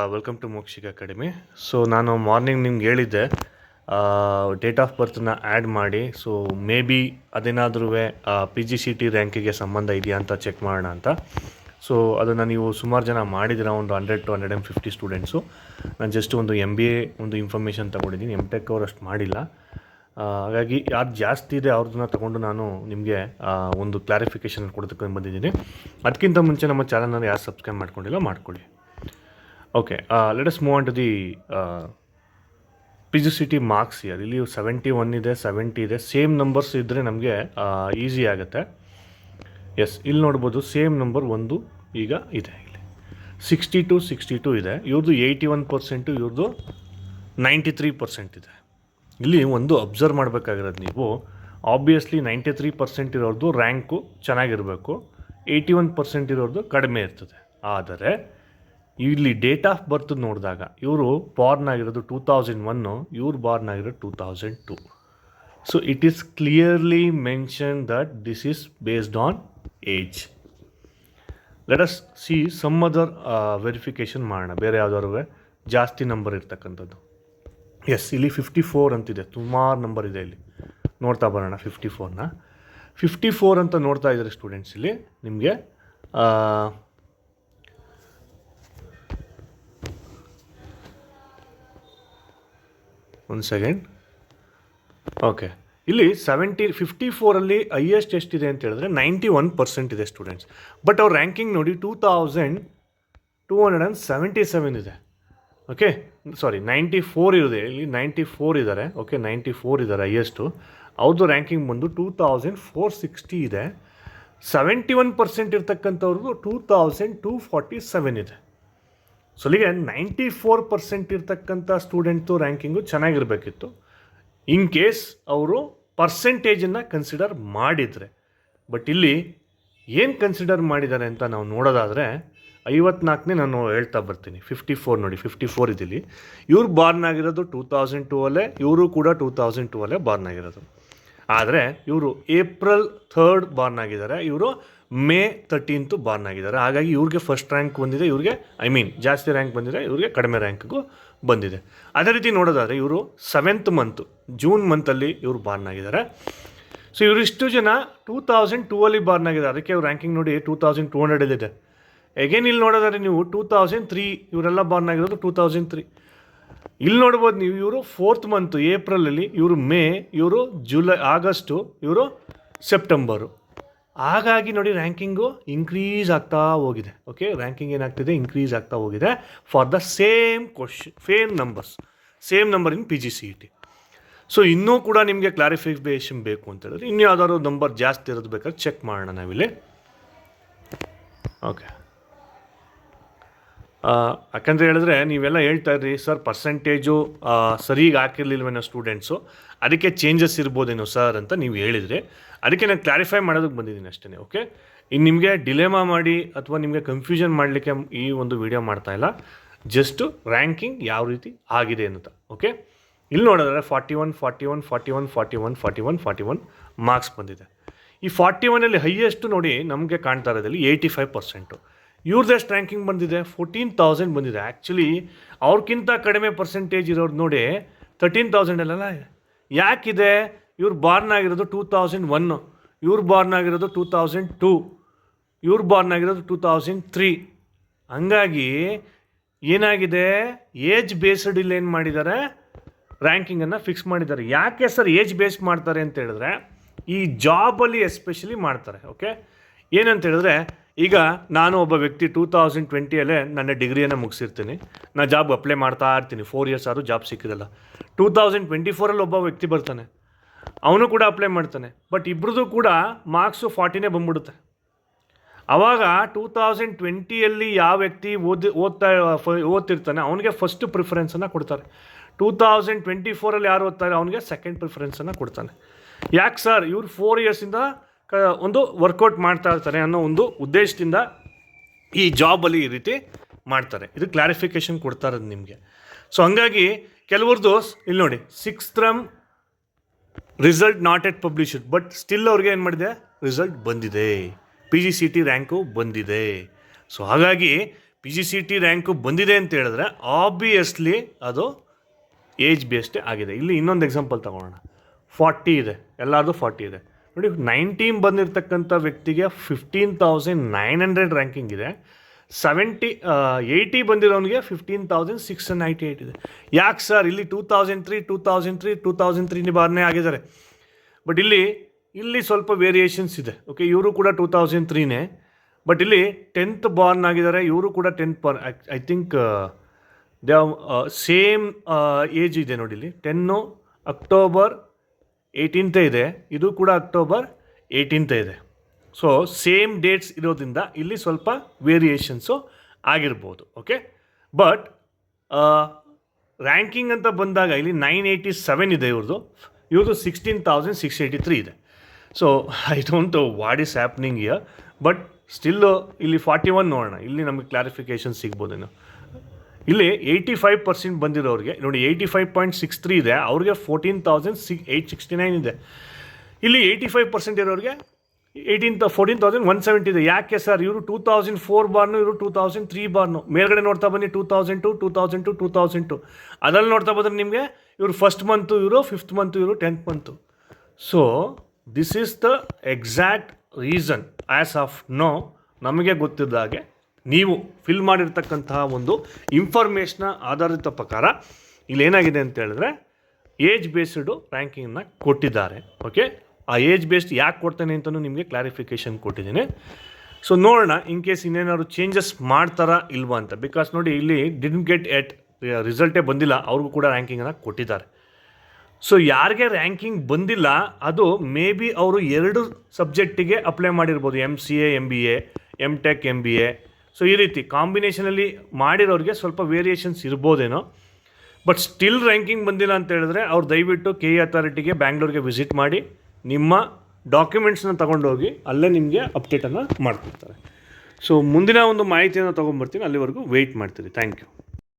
Welcome to Mokshika academy. So ನಾನು morning ನಿಮ್ಗೆ ಹೇಳಿದ್ದೆ ಡೇಟ್ ಆಫ್ ಬರ್ತನ್ನ ಆ್ಯಡ್ ಮಾಡಿ. ಸೊ ಮೇ ಬಿ ಅದೇನಾದ್ರೂ PGCET ರ್ಯಾಂಕಿಗೆ ಸಂಬಂಧ ಇದೆಯಾ ಅಂತ ಚೆಕ್ ಮಾಡೋಣ ಅಂತ. ಸೊ ಅದನ್ನು ನೀವು ಸುಮಾರು ಜನ ಮಾಡಿದ್ದೀರ, ಒಂದು 100 to 150 ಸ್ಟೂಡೆಂಟ್ಸು. ನಾನು ಜಸ್ಟ್ ಒಂದು MBA ಒಂದು ಇನ್ಫಾರ್ಮೇಷನ್ ತೊಗೊಂಡಿದ್ದೀನಿ, MTech ಅವ್ರು ಅಷ್ಟು ಮಾಡಿಲ್ಲ. ಹಾಗಾಗಿ ಯಾರು ಜಾಸ್ತಿ ಇದೆ ಅವ್ರನ್ನ ತೊಗೊಂಡು ನಾನು ನಿಮಗೆ ಒಂದು ಕ್ಲಾರಿಫಿಕೇಷನ್ ಕೊಡೋದಕ್ಕೆ ಬಂದಿದ್ದೀನಿ. ಅದಕ್ಕಿಂತ ಮುಂಚೆ ನಮ್ಮ ಚಾನಲ್ನ ಯಾರು ಸಬ್ಸ್ಕ್ರೈಬ್ ಮಾಡ್ಕೊಂಡಿಲ್ಲ ಮಾಡ್ಕೊಳ್ಳಿ. Okay, let us move on to the PGCET marks. ಇಲ್ಲಿ 71 ಇದೆ, 70 ಇದೆ. ಸೇಮ್ ನಂಬರ್ಸ್ ಇದ್ದರೆ ನಮಗೆ ಈಸಿ ಆಗುತ್ತೆ. ಎಸ್, ಇಲ್ಲಿ ನೋಡ್ಬೋದು ಸೇಮ್ ನಂಬರ್ ಒಂದು ಈಗ ಇದೆ. ಇಲ್ಲಿ 62 ಇದೆ. ಇವ್ರದ್ದು 81%, ಇವ್ರದ್ದು 93% ಇದೆ. ಇಲ್ಲಿ ಒಂದು ಅಬ್ಸರ್ವ್ ಮಾಡಬೇಕಾಗಿರೋದು ನೀವು, ಆಬ್ವಿಯಸ್ಲಿ 93% ಇರೋರ್ದು ರ್ಯಾಂಕು ಚೆನ್ನಾಗಿರಬೇಕು, 81% ಇರೋರ್ದು ಕಡಿಮೆ ಇರ್ತದೆ. ಆದರೆ ಇಲ್ಲಿ ಡೇಟ್ ಆಫ್ ಬರ್ತ್ ನೋಡಿದಾಗ ಇವರು ಬಾರ್ನ್ ಆಗಿರೋದು 2001, ಇವ್ರು ಬಾರ್ನ್ ಆಗಿರೋದು 2002. So it is clearly mention that this is based on age. Let us see some other verification ಮಾಡೋಣ, ಬೇರೆ ಯಾವುದಾದ್ರು ಜಾಸ್ತಿ ನಂಬರ್ ಇರ್ತಕ್ಕಂಥದ್ದು. ಎಸ್, ಇಲ್ಲಿ 54 ಅಂತಿದೆ, ಸುಮಾರು ನಂಬರ್ ಇದೆ. ಇಲ್ಲಿ ನೋಡ್ತಾ ಬರೋಣ. 54 ಅಂತ ನೋಡ್ತಾ ಇದ್ದಾರೆ ಸ್ಟೂಡೆಂಟ್ಸ್. ಇಲ್ಲಿ ನಿಮಗೆ ಒಂದು ಸೆಕೆಂಡ್. ಓಕೆ, ಇಲ್ಲಿ 54ಅಲ್ಲಿ ಹೈಯೆಸ್ಟ್ ಎಷ್ಟಿದೆ ಅಂತ ಹೇಳಿದ್ರೆ 91% ಇದೆ ಸ್ಟೂಡೆಂಟ್ಸ್. ಬಟ್ ಅವ್ರ ರ್ಯಾಂಕಿಂಗ್ ನೋಡಿ 2277 ಇದೆ. ಓಕೆ, ಸಾರಿ 94 ಇದೆ. ಇಲ್ಲಿ 94 ಇದ್ದಾರೆ. ಓಕೆ, 94 ಇದ್ದಾರೆ ಹೈಯೆಸ್ಟು. ಅವ್ರದ್ದು ರ್ಯಾಂಕಿಂಗ್ ಬಂದು 2460 ಇದೆ. 71% ಇರ್ತಕ್ಕಂಥವ್ರದ್ದು 2247 ಇದೆ. ಸೊ ಅಲ್ಲಿಗೆ 94% ಇರ್ತಕ್ಕಂಥ ಸ್ಟೂಡೆಂಟ್ದು ರ್ಯಾಂಕಿಂಗು ಚೆನ್ನಾಗಿರಬೇಕಿತ್ತು, ಇನ್ ಕೇಸ್ ಅವರು ಪರ್ಸೆಂಟೇಜನ್ನು ಕನ್ಸಿಡರ್ ಮಾಡಿದರೆ. ಬಟ್ ಇಲ್ಲಿ ಏನು ಕನ್ಸಿಡರ್ ಮಾಡಿದ್ದಾರೆ ಅಂತ ನಾವು ನೋಡೋದಾದರೆ 54ನೇ ನಾನು ಹೇಳ್ತಾ ಬರ್ತೀನಿ. 54 ನೋಡಿ, 54 ಇದಿಲ್ಲಿ. ಇವ್ರು ಬಾರ್ನ್ ಆಗಿರೋದು 2002ಅಲ್ಲೇ, ಇವರು ಕೂಡ 2002ಅಲ್ಲೇ ಬಾರ್ನ್ ಆಗಿರೋದು. ಆದರೆ ಇವರು April 3rd ಬಾರ್ನ್ ಆಗಿದ್ದಾರೆ, ಇವರು May 13th ಬಾರ್ನ್ ಆಗಿದ್ದಾರೆ. ಹಾಗಾಗಿ ಇವ್ರಿಗೆ ಫಸ್ಟ್ ರ್ಯಾಂಕ್ ಬಂದಿದೆ, ಇವ್ರಿಗೆ ಜಾಸ್ತಿ ರ್ಯಾಂಕ್ ಬಂದಿದೆ, ಇವ್ರಿಗೆ ಕಡಿಮೆ ರ್ಯಾಂಕ್ಗೂ ಬಂದಿದೆ. ಅದೇ ರೀತಿ ನೋಡೋದಾದರೆ ಇವರು 7th ಮಂತು, ಜೂನ್ ಮಂತಲ್ಲಿ ಇವರು ಬಾರ್ನ್ ಆಗಿದ್ದಾರೆ. ಸೊ ಇವರಿಷ್ಟು ಜನ 2002ಅಲ್ಲಿ ಬಾರ್ನ್ ಆಗಿದ್ದಾರೆ, ಅದಕ್ಕೆ ಇವ್ರ ರ್ಯಾಂಕಿಂಗ್ ನೋಡಿ 2200 ಎಗೇನ್ ಇಲ್ಲಿ ನೋಡೋದಾದ್ರೆ ನೀವು 2003, ಇವರೆಲ್ಲ ಬಾರ್ನ್ ಆಗಿರೋದು 2003. ಇಲ್ಲಿ ನೋಡ್ಬೋದು ನೀವು, ಇವರು 4th ಮಂತು ಏಪ್ರಿಲಲ್ಲಿ, ಇವರು ಮೇ, ಇವರು ಜುಲೈ, ಆಗಸ್ಟು, ಇವರು ಸೆಪ್ಟೆಂಬರು. ಹಾಗಾಗಿ ನೋಡಿ ರ್ಯಾಂಕಿಂಗು ಇನ್ಕ್ರೀಸ್ ಆಗ್ತಾ ಹೋಗಿದೆ. ಓಕೆ, ರ್ಯಾಂಕಿಂಗ್ ಏನಾಗ್ತಿದೆ, ಇನ್ಕ್ರೀಸ್ ಆಗ್ತಾ ಹೋಗಿದೆ for the same number in PGCET. So ಇನ್ನೂ ಕೂಡ ನಿಮಗೆ ಕ್ಲಾರಿಫಿಕೇಷನ್ ಬೇಕು ಅಂತ ಹೇಳಿದ್ರೆ ಇನ್ನೂ ಯಾವ್ದಾದ್ರು ನಂಬರ್ ಜಾಸ್ತಿ ಇರೋದು ಬೇಕಾದ್ರೆ ಚೆಕ್ ಮಾಡೋಣ ನಾವಿಲ್ಲಿ. ಓಕೆ, ಯಾಕಂದರೆ ಹೇಳಿದ್ರೆ ನೀವೆಲ್ಲ ಹೇಳ್ತಾ ಇದ್ರಿ ಸರ್ ಪರ್ಸೆಂಟೇಜು ಸರಿಗೆ ಹಾಕಿರ್ಲಿಲ್ವೇನೋ ಸ್ಟೂಡೆಂಟ್ಸು, ಅದಕ್ಕೆ ಚೇಂಜಸ್ ಇರ್ಬೋದೇನೋ ಸರ್ ಅಂತ ನೀವು ಹೇಳಿದರೆ, ಅದಕ್ಕೆ ನಾನು ಕ್ಲಾರಿಫೈ ಮಾಡೋದಕ್ಕೆ ಬಂದಿದ್ದೀನಿ ಅಷ್ಟೇ. ಓಕೆ, ಇನ್ನು ನಿಮಗೆ ಡಿಲೇಮಾ ಮಾಡಿ ಅಥವಾ ನಿಮಗೆ ಕನ್ಫ್ಯೂಷನ್ ಮಾಡಲಿಕ್ಕೆ ಈ ಒಂದು ವಿಡಿಯೋ ಮಾಡ್ತಾಯಿಲ್ಲ, ಜಸ್ಟು ರ್ಯಾಂಕಿಂಗ್ ಯಾವ ರೀತಿ ಆಗಿದೆ ಅಂತ. ಓಕೆ, ಇಲ್ಲಿ ನೋಡಿದ್ರೆ 41 ಮಾರ್ಕ್ಸ್ ಬಂದಿದೆ. ಈ 41ಅಲ್ಲಿ ಹೈಯೆಸ್ಟು ನೋಡಿ ನಮಗೆ ಕಾಣ್ತಾ ಇರೋದಲ್ಲಿ 85%. ಇವ್ರದ್ದು ಎಷ್ಟು ರ್ಯಾಂಕಿಂಗ್ ಬಂದಿದೆ, 14,000 ಬಂದಿದೆ. ಆ್ಯಕ್ಚುಲಿ ಅವ್ರಿಗಿಂತ ಕಡಿಮೆ ಪರ್ಸೆಂಟೇಜ್ ಇರೋರು ನೋಡಿ 13,000 ಅಲ್ಲ. ಯಾಕಿದೆ? ಇವ್ರು ಬಾರ್ನ್ ಆಗಿರೋದು 2001, ಇವ್ರು ಬಾರ್ನ್ ಆಗಿರೋದು 2002, ಇವ್ರು ಬಾರ್ನ್ ಆಗಿರೋದು 2003. ಹಂಗಾಗಿ ಏನಾಗಿದೆ, ಏಜ್ ಬೇಸ್ಡ್ ಇಲ್ಲಿ ಏನು ಮಾಡಿದ್ದಾರೆ, ರ್ಯಾಂಕಿಂಗನ್ನು ಫಿಕ್ಸ್ ಮಾಡಿದ್ದಾರೆ. ಯಾಕೆ ಸರ್ ಏಜ್ ಬೇಸ್ ಮಾಡ್ತಾರೆ ಅಂತ ಹೇಳಿದ್ರೆ, ಈ ಜಾಬಲ್ಲಿ ಎಸ್ಪೆಷಲಿ ಮಾಡ್ತಾರೆ. ಓಕೆ, ಏನಂತ ಹೇಳಿದ್ರೆ, ಈಗ ನಾನು ಒಬ್ಬ ವ್ಯಕ್ತಿ 2020ಅಲ್ಲೇ ನನ್ನ ಡಿಗ್ರಿಯನ್ನು ಮುಗಿಸಿರ್ತೀನಿ, ನಾನು ಜಾಬ್ ಅಪ್ಲೈ ಮಾಡ್ತಾ ಇರ್ತೀನಿ, 4 years ಆದರೂ ಜಾಬ್ ಸಿಕ್ಕಿರಲ್ಲ. 2024ಅಲ್ಲಿ ಒಬ್ಬ ವ್ಯಕ್ತಿ ಬರ್ತಾನೆ, ಅವನು ಕೂಡ ಅಪ್ಲೈ ಮಾಡ್ತಾನೆ. ಬಟ್ ಇಬ್ಬರದು ಕೂಡ ಮಾರ್ಕ್ಸು 40ನೇ ಬಂದ್ಬಿಡುತ್ತೆ. ಆವಾಗ 2020ಅಲ್ಲಿ ಯಾವ ವ್ಯಕ್ತಿ ಓದ್ತಿರ್ತಾನೆ ಅವನಿಗೆ ಫಸ್ಟ್ ಪ್ರಿಫರೆನ್ಸನ್ನು ಕೊಡ್ತಾರೆ. 2024ಅಲ್ಲಿ ಯಾರು ಓದ್ತಾರೆ ಅವನಿಗೆ ಸೆಕೆಂಡ್ ಪ್ರಿಫರೆನ್ಸನ್ನು ಕೊಡ್ತಾನೆ. ಯಾಕೆ ಸರ್, ಇವ್ರು 4 yearsಯಿಂದ ಒಂದು ವರ್ಕೌಟ್ ಮಾಡ್ತಾ ಇರ್ತಾರೆ ಅನ್ನೋ ಒಂದು ಉದ್ದೇಶದಿಂದ ಈ ಜಾಬಲ್ಲಿ ಈ ರೀತಿ ಮಾಡ್ತಾರೆ. ಇದು ಕ್ಲಾರಿಫಿಕೇಷನ್ ಕೊಡ್ತಾ ಇರೋದು ನಿಮಗೆ. ಸೊ ಹಂಗಾಗಿ ಕೆಲವ್ರದ್ದು ಇಲ್ಲಿ ನೋಡಿ 6th term result not at published, but still ಅವ್ರಿಗೆ ಏನು ಮಾಡಿದೆ, ರಿಸಲ್ಟ್ ಬಂದಿದೆ, PGCET ರ್ಯಾಂಕು ಬಂದಿದೆ. ಸೊ ಹಾಗಾಗಿ PGCET ರ್ಯಾಂಕು ಬಂದಿದೆ ಅಂತ ಹೇಳಿದ್ರೆ ಆಬ್ವಿಯಸ್ಲಿ ಅದು ಏಜ್ ಬೇಸ್ಡೇ ಆಗಿದೆ. ಇಲ್ಲಿ ಇನ್ನೊಂದು ಎಕ್ಸಾಂಪಲ್ ತಗೊಳ್ಳೋಣ. 40 ಇದೆ, ಎಲ್ಲರದು 40 ಇದೆ ನೋಡಿ. 19 ಬಂದಿರತಕ್ಕಂಥ ವ್ಯಕ್ತಿಗೆ 15,900 ರ್ಯಾಂಕಿಂಗ್ ಇದೆ. 80 ಬಂದಿರೋನಿಗೆ 15,698 ಇದೆ. ಯಾಕೆ ಸರ್ ಇಲ್ಲಿ 2003 ಬಾರ್ನೇ ಆಗಿದ್ದಾರೆ, ಬಟ್ ಇಲ್ಲಿ ಸ್ವಲ್ಪ ವೇರಿಯೇಷನ್ಸ್ ಇದೆ. ಓಕೆ, ಇವರು ಕೂಡ 2003ನೇ, ಬಟ್ ಇಲ್ಲಿ 10th ಬಾರ್ನ್ ಆಗಿದ್ದಾರೆ, ಇವರು ಕೂಡ 10th Born. I think they same age ಇದೆ ನೋಡಿ. ಇಲ್ಲಿ 10 ಅಕ್ಟೋಬರ್ 18 ಇದೆ, ಇದು ಕೂಡ ಅಕ್ಟೋಬರ್ 18 ಇದೆ. ಸೊ ಸೇಮ್ ಡೇಟ್ಸ್ ಇರೋದ್ರಿಂದ ಇಲ್ಲಿ ಸ್ವಲ್ಪ ವೇರಿಯೇಷನ್ಸು ಆಗಿರ್ಬೋದು. ಓಕೆ, ಬಟ್ ರ್ಯಾಂಕಿಂಗ್ ಅಂತ ಬಂದಾಗ ಇಲ್ಲಿ 987 ಇದೆ ಇವ್ರದ್ದು 16,683 ಇದೆ. So I don't know what is happening year, but still ಇಲ್ಲಿ 41 ನೋಡೋಣ, ಇಲ್ಲಿ ನಮಗೆ ಕ್ಲಾರಿಫಿಕೇಷನ್ ಸಿಗ್ಬೋದೇನೋ. ಇಲ್ಲಿ 85% ಬಂದಿರೋರಿಗೆ ನೋಡಿ 85.63 ಇದೆ, ಅವ್ರಿಗೆ 14,869 ಇದೆ. ಇಲ್ಲಿ 85% ಇರೋರಿಗೆ 14,170 ಇದೆ. ಯಾಕೆ ಸರ್? ಇವರು 2004 ಬಾರ್ನು, ಇವರು 2003 ಬಾರ್ನು. ಮೇಲ್ಗಡೆ ನೋಡ್ತಾ ಬನ್ನಿ 2002, 2002, 2002. ಅದರಲ್ಲಿ ನೋಡ್ತಾ ಬಂದರೆ ನಿಮಗೆ ಇವರು ಫಸ್ಟ್ ಮಂತು, ಇವರು 5th ಮಂತು, ಇವರು 10th ಮಂತು. So this is the exact reason as of now. ನಮಗೆ ಗೊತ್ತಿದ್ದ ಹಾಗೆ ನೀವು ಫಿಲ್ ಮಾಡಿರ್ತಕ್ಕಂತಹ ಒಂದು ಇನ್ಫಾರ್ಮೇಷನ್ನ ಆಧಾರಿತ ಪ್ರಕಾರ ಇಲ್ಲೇನಾಗಿದೆ ಅಂತ ಹೇಳಿದ್ರೆ ಏಜ್ ಬೇಸ್ಡು ರ್ಯಾಂಕಿಂಗನ್ನು ಕೊಟ್ಟಿದ್ದಾರೆ. ಓಕೆ, ಆ ಏಜ್ ಬೇಸ್ಡ್ ಯಾಕೆ ಕೊಡ್ತೇನೆ ಅಂತಲೂ ನಿಮಗೆ ಕ್ಲಾರಿಫಿಕೇಷನ್ ಕೊಟ್ಟಿದ್ದೀನಿ. ಸೊ ನೋಡೋಣ ಇನ್ ಕೇಸ್ ಇನ್ನೇನಾದ್ರು ಚೇಂಜಸ್ ಮಾಡ್ತಾರಾ ಇಲ್ವಾ ಅಂತ. ಬಿಕಾಸ್ ನೋಡಿ ಇಲ್ಲಿ ಡಿಡ್ಂಟ್ ಗೆಟ್ ಎಟ್ ರಿಸಲ್ಟೇ ಬಂದಿಲ್ಲ, ಅವ್ರಿಗೂ ಕೂಡ ರ್ಯಾಂಕಿಂಗನ್ನು ಕೊಟ್ಟಿದ್ದಾರೆ. ಸೊ ಯಾರಿಗೆ ರ್ಯಾಂಕಿಂಗ್ ಬಂದಿಲ್ಲ ಅದು ಮೇ ಬಿ ಅವರು 2 ಸಬ್ಜೆಕ್ಟಿಗೆ ಅಪ್ಲೈ ಮಾಡಿರ್ಬೋದು, MCA MBA, MTech MBA. So ಈ ರೀತಿ ಕಾಂಬಿನೇಷನಲ್ಲಿ ಮಾಡಿರೋರಿಗೆ ಸ್ವಲ್ಪ ವೇರಿಯೇಷನ್ಸ್ ಇರ್ಬೋದೇನೋ. ಬಟ್ ಸ್ಟಿಲ್ ರ್ಯಾಂಕಿಂಗ್ ಬಂದಿಲ್ಲ ಅಂತ ಹೇಳಿದ್ರೆ ಅವ್ರು ದಯವಿಟ್ಟು KE ಅಥಾರಿಟಿಗೆ ಬ್ಯಾಂಗ್ಳೂರಿಗೆ ವಿಸಿಟ್ ಮಾಡಿ ನಿಮ್ಮ ಡಾಕ್ಯುಮೆಂಟ್ಸ್ನ ತೊಗೊಂಡೋಗಿ ಅಲ್ಲೇ ನಿಮಗೆ ಅಪ್ಡೇಟನ್ನು ಮಾಡ್ಕೊಡ್ತಾರೆ. ಸೊ ಮುಂದಿನ ಒಂದು ಮಾಹಿತಿಯನ್ನು ತೊಗೊಂಬರ್ತೀನಿ, ಅಲ್ಲಿವರೆಗೂ ವೆಯ್ಟ್ ಮಾಡ್ತೀರಿ. Thank you.